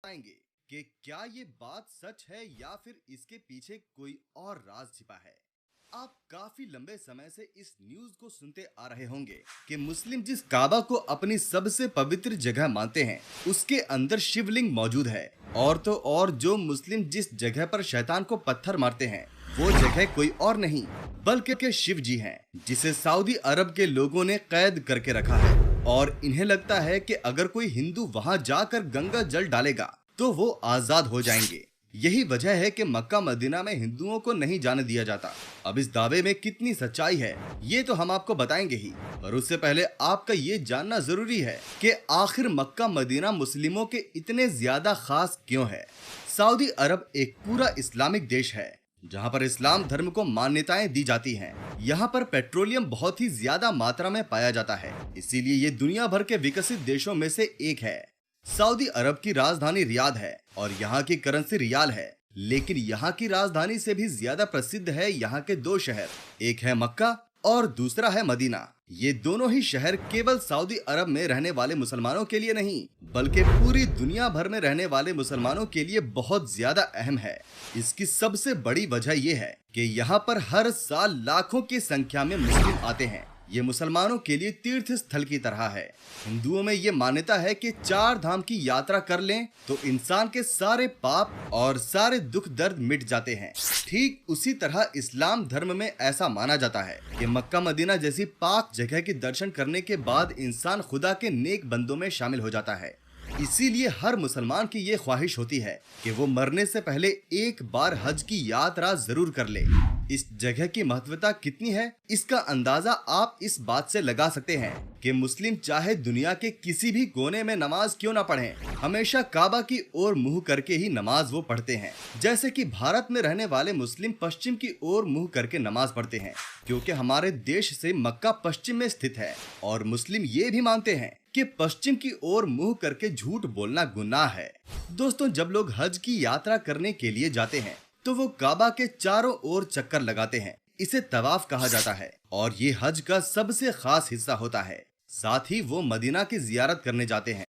बताएंगे कि क्या ये बात सच है या फिर इसके पीछे कोई और राज छिपा है। आप काफी लंबे समय से इस न्यूज को सुनते आ रहे होंगे कि मुस्लिम जिस काबा को अपनी सबसे पवित्र जगह मानते हैं उसके अंदर शिवलिंग मौजूद है। और तो और जो मुस्लिम जिस जगह पर शैतान को पत्थर मारते हैं वो जगह कोई और नहीं बल्कि शिव जी हैं, जिसे सऊदी अरब के लोगों ने कैद करके रखा है। और इन्हें लगता है कि अगर कोई हिंदू वहां जाकर गंगा जल डालेगा तो वो आजाद हो जाएंगे। यही वजह है कि मक्का मदीना में हिंदुओं को नहीं जाने दिया जाता। अब इस दावे में कितनी सच्चाई है ये तो हम आपको बताएंगे ही, पर उससे पहले आपका ये जानना जरूरी है कि आखिर मक्का मदीना मुस्लिमों के इतने ज्यादा खास क्यों है। सऊदी अरब एक पूरा इस्लामिक देश है जहाँ पर इस्लाम धर्म को मान्यताएं दी जाती हैं। यहाँ पर पेट्रोलियम बहुत ही ज्यादा मात्रा में पाया जाता है, इसीलिए ये दुनिया भर के विकसित देशों में से एक है। सऊदी अरब की राजधानी रियाद है और यहाँ की करेंसी रियाल है, लेकिन यहाँ की राजधानी से भी ज्यादा प्रसिद्ध है यहाँ के दो शहर, एक है मक्का और दूसरा है मदीना। ये दोनों ही शहर केवल सऊदी अरब में रहने वाले मुसलमानों के लिए नहीं बल्कि पूरी दुनिया भर में रहने वाले मुसलमानों के लिए बहुत ज्यादा अहम है। इसकी सबसे बड़ी वजह यह है कि यहाँ पर हर साल लाखों की संख्या में मुस्लिम आते हैं। ये मुसलमानों के लिए तीर्थ स्थल की तरह है। हिंदुओं में ये मान्यता है कि 4 धाम की यात्रा कर लें तो इंसान के सारे पाप और सारे दुख दर्द मिट जाते हैं। ठीक उसी तरह इस्लाम धर्म में ऐसा माना जाता है कि मक्का मदीना जैसी पाक जगह के दर्शन करने के बाद इंसान खुदा के नेक बंदों में शामिल हो जाता है। इसीलिए हर मुसलमान की ये ख्वाहिश होती है कि वो मरने से पहले एक बार हज की यात्रा जरूर कर ले। इस जगह की महत्वता कितनी है इसका अंदाजा आप इस बात से लगा सकते हैं कि मुस्लिम चाहे दुनिया के किसी भी कोने में नमाज क्यों ना पढ़ें, हमेशा काबा की ओर मुंह करके ही नमाज वो पढ़ते हैं। जैसे कि भारत में रहने वाले मुस्लिम पश्चिम की ओर मुंह करके नमाज पढ़ते हैं, क्योंकि हमारे देश से मक्का पश्चिम में स्थित है और मुस्लिम ये भी मानते हैं कि पश्चिम की ओर मुंह करके झूठ बोलना गुनाह है। दोस्तों, जब लोग हज की यात्रा करने के लिए जाते हैं तो वो काबा के चारों ओर चक्कर लगाते हैं। इसे तवाफ कहा जाता है और ये हज का सबसे खास हिस्सा होता है। साथ ही वो मदीना की जियारत करने जाते हैं